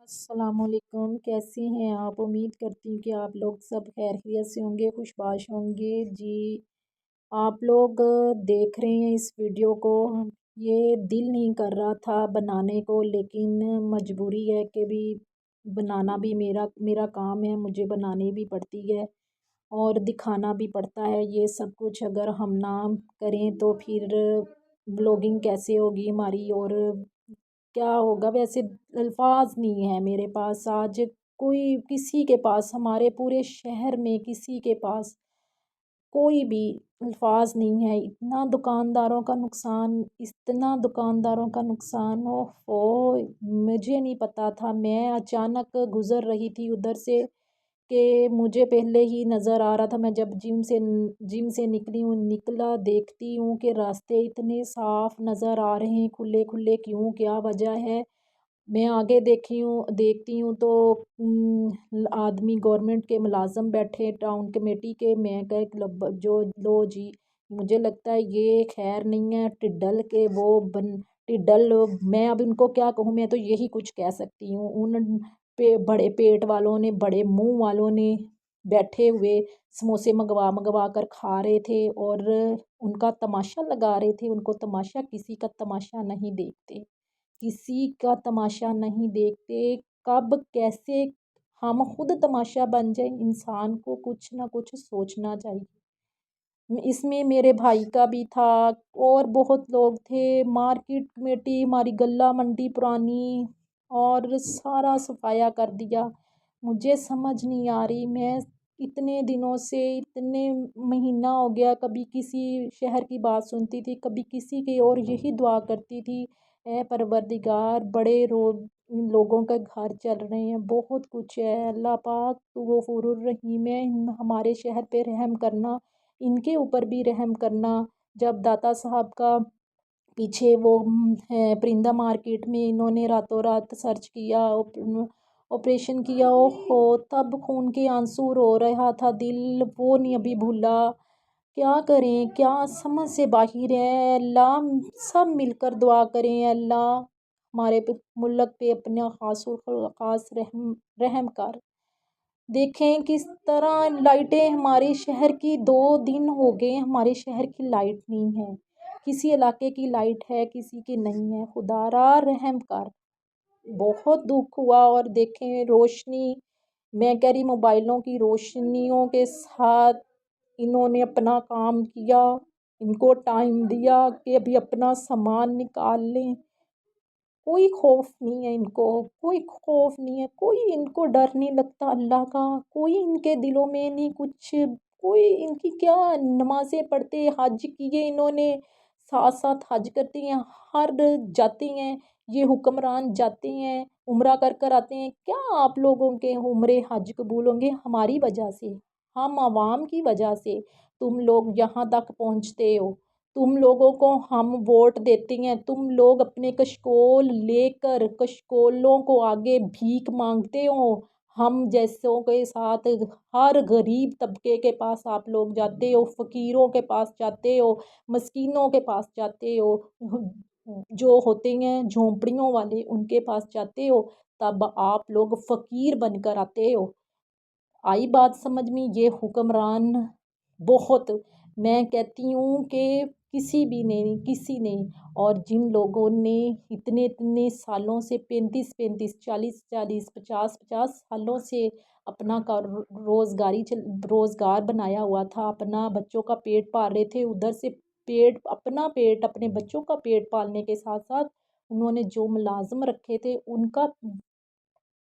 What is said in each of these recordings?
السلام علیکم، کیسے ہیں آپ؟ امید کرتی ہوں کہ آپ لوگ سب خیر خیریت سے ہوں گے، خوش باش ہوں گے جی۔ آپ لوگ دیکھ رہے ہیں اس ویڈیو کو، یہ دل نہیں کر رہا تھا بنانے کو، لیکن مجبوری ہے کہ بھی بنانا بھی میرا کام ہے، مجھے بنانی بھی پڑتی ہے اور دکھانا بھی پڑتا ہے یہ سب کچھ۔ اگر ہم نہ کریں تو پھر بلاگنگ کیسے ہوگی ہماری، اور کیا ہوگا؟ ویسے الفاظ نہیں ہے میرے پاس آج، کوئی کسی کے پاس، ہمارے پورے شہر میں کسی کے پاس کوئی بھی الفاظ نہیں ہے۔ اتنا دکانداروں کا نقصان، اتنا دکانداروں کا نقصان مجھے نہیں پتا تھا۔ میں اچانک گزر رہی تھی ادھر سے کہ مجھے پہلے ہی نظر آ رہا تھا، میں جب جم سے نکلا دیکھتی ہوں کہ راستے اتنے صاف نظر آ رہے ہیں، کھلے کھلے کیوں، کیا وجہ ہے؟ میں آگے دیکھتی ہوں تو آدمی گورنمنٹ کے ملازم بیٹھے ٹاؤن کمیٹی کے۔ میں جو لو جی، مجھے لگتا ہے یہ خیر نہیں ہے، ٹڈل کے وہ ٹڈل، میں اب ان کو کیا کہوں؟ میں تو یہی کچھ کہہ سکتی ہوں۔ ان بڑے پیٹ والوں نے، بڑے منہ والوں نے بیٹھے ہوئے سموسے منگوا کر کھا رہے تھے اور ان کا تماشا لگا رہے تھے۔ ان کو تماشا، کسی کا تماشا نہیں دیکھتے، کسی کا تماشا نہیں دیکھتے۔ کب کیسے ہم خود تماشا بن جائیں؟ انسان کو کچھ نہ کچھ سوچنا چاہیے۔ اس میں میرے بھائی کا بھی تھا اور بہت لوگ تھے، مارکیٹ کمیٹی ہماری گلہ منڈی پرانی، اور سارا صفایا کر دیا۔ مجھے سمجھ نہیں آ رہی، میں اتنے دنوں سے، اتنے مہینہ ہو گیا، کبھی کسی شہر کی بات سنتی تھی، کبھی کسی کی، اور یہی دعا کرتی تھی، اے پروردگار، بڑے لوگوں کے گھر چل رہے ہیں، بہت کچھ ہے، اللہ پاک تو غفور الرحیم ہے، ہمارے شہر پہ رحم کرنا، ان کے اوپر بھی رحم کرنا۔ جب داتا صاحب کا پیچھے وہ ہے پرندہ مارکیٹ میں، انہوں نے راتوں رات سرچ کیا، آپریشن کیا، تب خون کے آنسو رو رہا تھا دل، وہ نہیں ابھی بھولا۔ کیا کریں؟ کیا سمجھ سے باہر ہے؟ اللہ سب مل کر دعا کریں، اللہ ہمارے ملک پہ اپنا خاص رحم کر۔ دیکھیں کس طرح لائٹیں ہمارے شہر کی 2 دن ہو گئے، ہمارے شہر کی لائٹ نہیں ہے، کسی علاقے کی لائٹ ہے، کسی کی نہیں ہے، خدا را رحم کر۔ بہت دکھ ہوا۔ اور دیکھیں روشنی، میں کہہ رہی موبائلوں کی روشنیوں کے ساتھ انہوں نے اپنا کام کیا، ان کو ٹائم دیا کہ ابھی اپنا سامان نکال لیں۔ کوئی خوف نہیں ہے ان کو، کوئی خوف نہیں ہے، کوئی ان کو ڈر نہیں لگتا اللہ کا، کوئی ان کے دلوں میں نہیں کچھ، کوئی ان کی کیا نمازیں پڑھتے، حج کیے انہوں نے، ساتھ ساتھ حج کرتے ہیں، ہر جاتے ہیں، یہ حکمران جاتے ہیں، عمرہ کر آتے ہیں۔ کیا آپ لوگوں کے عمرے حج قبول ہوں گے؟ ہماری وجہ سے، ہم عوام کی وجہ سے تم لوگ یہاں تک پہنچتے ہو، تم لوگوں کو ہم ووٹ دیتے ہیں، تم لوگ اپنے کشکول لے کر کشکولوں کو آگے بھیک مانگتے ہو، ہم جیسوں کے ساتھ ہر غریب طبقے کے پاس آپ لوگ جاتے ہو، فقیروں کے پاس جاتے ہو، مسکینوں کے پاس جاتے ہو، جو ہوتے ہیں جھونپڑیوں والے ان کے پاس جاتے ہو، تب آپ لوگ فقیر بن کر آتے ہو۔ آئی بات سمجھ میں؟ یہ حکمران بہت، میں کہتی ہوں کہ کسی نے، اور جن لوگوں نے اتنے سالوں سے 35 40 50 سالوں سے اپنا روزگار بنایا ہوا تھا، اپنا بچوں کا پیٹ پال رہے تھے، ادھر سے اپنا پیٹ، اپنے بچوں کا پیٹ پالنے کے ساتھ ساتھ انہوں نے جو ملازم رکھے تھے ان کا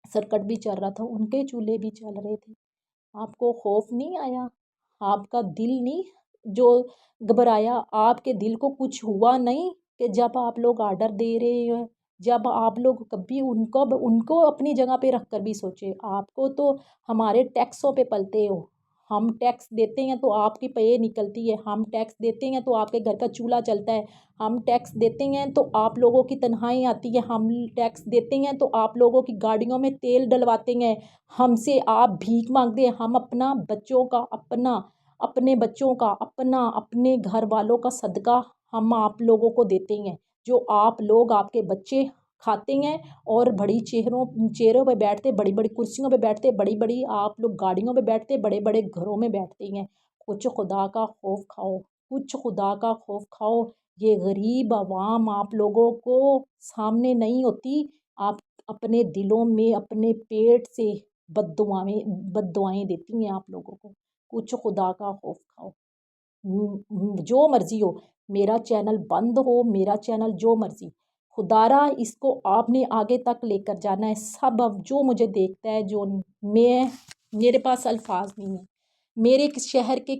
سرکٹ بھی چل رہا تھا، ان کے چولہے بھی چل رہے تھے۔ آپ کو خوف نہیں آیا؟ آپ کا دل نہیں جو گھبرایا؟ آپ کے دل کو کچھ ہوا نہیں کہ جب آپ لوگ آرڈر دے رہے ہیں، جب آپ لوگ کبھی ان کو اپنی جگہ پہ رکھ کر بھی سوچے؟ آپ کو تو ہمارے ٹیکسوں پہ پلتے ہو، ہم ٹیکس دیتے ہیں تو آپ کی پے نکلتی ہے، ہم ٹیکس دیتے ہیں تو آپ کے گھر کا چولہا چلتا ہے، ہم ٹیکس دیتے ہیں تو آپ لوگوں کی تنخواہیں آتی ہے، ہم ٹیکس دیتے ہیں تو آپ لوگوں کی گاڑیوں میں تیل ڈلواتے ہیں، ہم سے آپ بھیک مانگتے ہیں، ہم اپنے بچوں کا اپنے گھر والوں کا صدقہ ہم آپ لوگوں کو دیتے ہیں، جو آپ لوگ، آپ کے بچے کھاتے ہیں اور بڑی چہروں پہ بیٹھتے، بڑی بڑی کرسیوں پہ بیٹھتے، بڑی بڑی آپ لوگ گاڑیوں پہ بیٹھتے، بڑے بڑے گھروں میں بیٹھتے ہیں۔ کچھ خدا کا خوف کھاؤ، کچھ خدا کا خوف کھاؤ۔ یہ غریب عوام آپ لوگوں کو سامنے نہیں ہوتی، آپ اپنے دلوں میں اپنے پیٹ سے بد دعائیں دیتی ہیں آپ لوگوں کو۔ کچھ خدا کا خوف کھاؤ۔ جو مرضی ہو، میرا چینل بند ہو، میرا چینل جو مرضی، خدا را اس کو آپ نے آگے تک لے کر جانا ہے۔ سب اب جو مجھے دیکھتا ہے، جو میرے پاس الفاظ نہیں ہیں۔ میرے شہر کے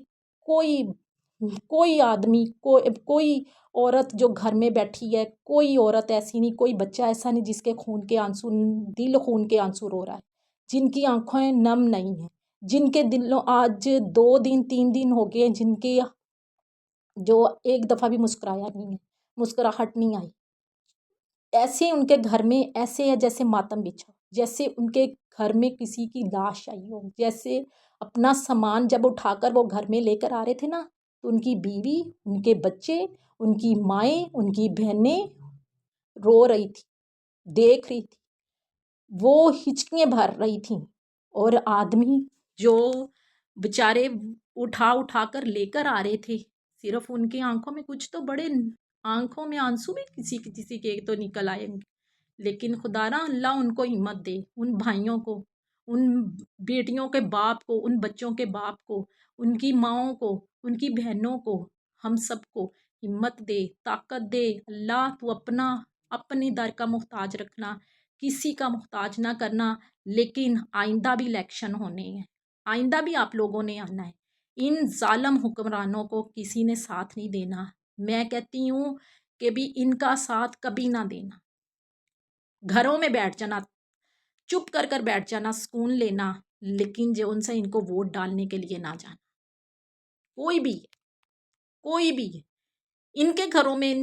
کوئی آدمی، کوئی عورت جو گھر میں بیٹھی ہے، کوئی عورت ایسی نہیں، کوئی بچہ ایسا نہیں جس کے خون کے آنسو، دل خون کے آنسو رو رہا ہے، جن کی آنکھیں نم نہیں ہیں، جن کے دلوں آج 2 دن 3 دن ہو گئے، جن کے جو ایک دفعہ بھی مسکرایا نہیں ہے، مسکراہٹ نہیں آئی۔ ایسے ان کے گھر میں ایسے ہے جیسے ماتم بچھا، جیسے ان کے گھر میں کسی کی لاش آئی ہو، جیسے اپنا سامان جب اٹھا کر وہ گھر میں لے کر آ رہے تھے نا، تو ان کی بیوی، ان کے بچے، ان کی مائیں، ان کی بہنیں رو رہی تھی، دیکھ رہی تھی، وہ ہچکیاں بھر رہی تھیں، اور آدمی جو بیچارے اٹھا کر لے کر آ رہے تھے، صرف ان کی آنکھوں میں کچھ تو بڑے آنکھوں میں آنسو بھی کسی کے تو نکل آئیں گے، لیکن خدا را اللہ ان کو ہمت دے، ان بھائیوں کو، ان بیٹیوں کے باپ کو، ان بچوں کے باپ کو، ان کی ماؤں کو، ان کی بہنوں کو، ہم سب کو ہمت دے، طاقت دے۔ اللہ تو اپنی در کا محتاج رکھنا، کسی کا محتاج نہ کرنا۔ لیکن آئندہ بھی الیکشن ہونے ہیں، آئندہ بھی آپ لوگوں نے آنا ہے، ان ظالم حکمرانوں کو کسی نے ساتھ نہیں دینا۔ میں کہتی ہوں کہ بھی ان کا ساتھ کبھی نہ دینا، گھروں میں بیٹھ جانا، چپ کر بیٹھ جانا، سکون لینا، لیکن جو ان سے ان کو ووٹ ڈالنے کے لیے نہ جانا، کوئی بھی ہے۔ ان کے گھروں میں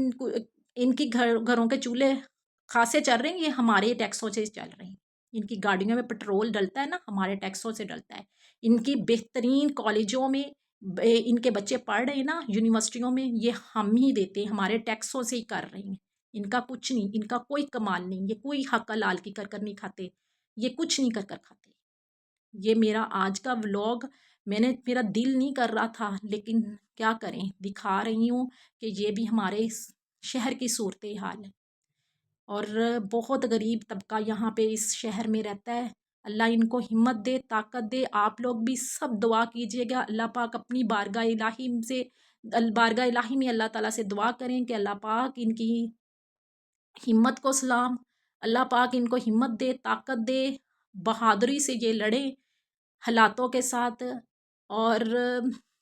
ان کی گھروں کے چولہے خاصے چل رہے ہیں، یہ ہمارے ٹیکسوں سے چل رہے ہیں۔ ان کی گاڑیوں میں پٹرول ڈلتا ہے نا، ہمارے ٹیکسوں سے ڈلتا ہے۔ ان کی بہترین کالجوں میں ان کے بچے پڑھ رہے ہیں نا، یونیورسٹیوں میں، یہ ہم ہی دیتے ہیں، ہمارے ٹیکسوں سے ہی کر رہے ہیں۔ ان کا کچھ نہیں، ان کا کوئی کمال نہیں، یہ کوئی حق حلال کی کر نہیں کھاتے، یہ کچھ نہیں کر کھاتے۔ یہ میرا آج کا ولاگ، میرا دل نہیں کر رہا تھا، لیکن کیا کریں، دکھا رہی ہوں کہ یہ بھی ہمارے شہر کی صورتحال ہے، اور بہت غریب طبقہ یہاں پہ اس شہر میں رہتا ہے۔ اللہ ان کو ہمت دے، طاقت دے۔ آپ لوگ بھی سب دعا کیجئے گا، اللہ پاک اپنی بارگاہ الہی میں اللہ تعالیٰ سے دعا کریں کہ اللہ پاک ان کی ہمت کو سلام، اللہ پاک ان کو ہمت دے، طاقت دے، بہادری سے یہ لڑیں حالاتوں کے ساتھ، اور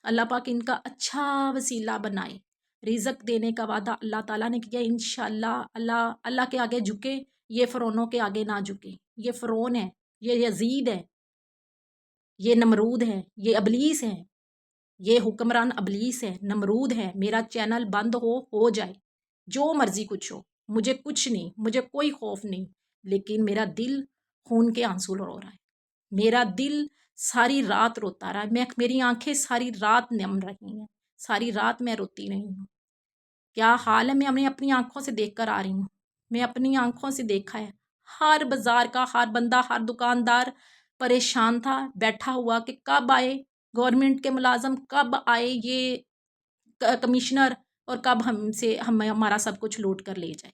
اللہ پاک ان کا اچھا وسیلہ بنائے۔ رزق دینے کا وعدہ اللہ تعالیٰ نے کیا، انشاءاللہ اللہ کے آگے جھکے، یہ فرعونوں کے آگے نہ جھکے۔ یہ فرعون ہے، یہ یزید ہے، یہ نمرود ہے، یہ ابلیس ہے، یہ حکمران ابلیس ہے، نمرود ہے۔ میرا چینل بند ہو جائے، جو مرضی کچھ ہو، مجھے کچھ نہیں، مجھے کوئی خوف نہیں، لیکن میرا دل خون کے آنسو رو رہا ہے، میرا دل ساری رات روتا رہا ہے، میری آنکھیں ساری رات نم رہی ہیں، ساری رات میں روتی رہی ہوں۔ کیا حال ہے، میں اپنی آنکھوں سے دیکھ کر آ رہی ہوں، میں اپنی آنکھوں سے دیکھا ہے۔ ہر بازار کا ہر بندہ، ہر دکاندار پریشان تھا، بیٹھا ہوا کہ کب آئے گورنمنٹ کے ملازم، کب آئے یہ کمشنر، اور کب ہمارا سب کچھ لوٹ کر لے جائے۔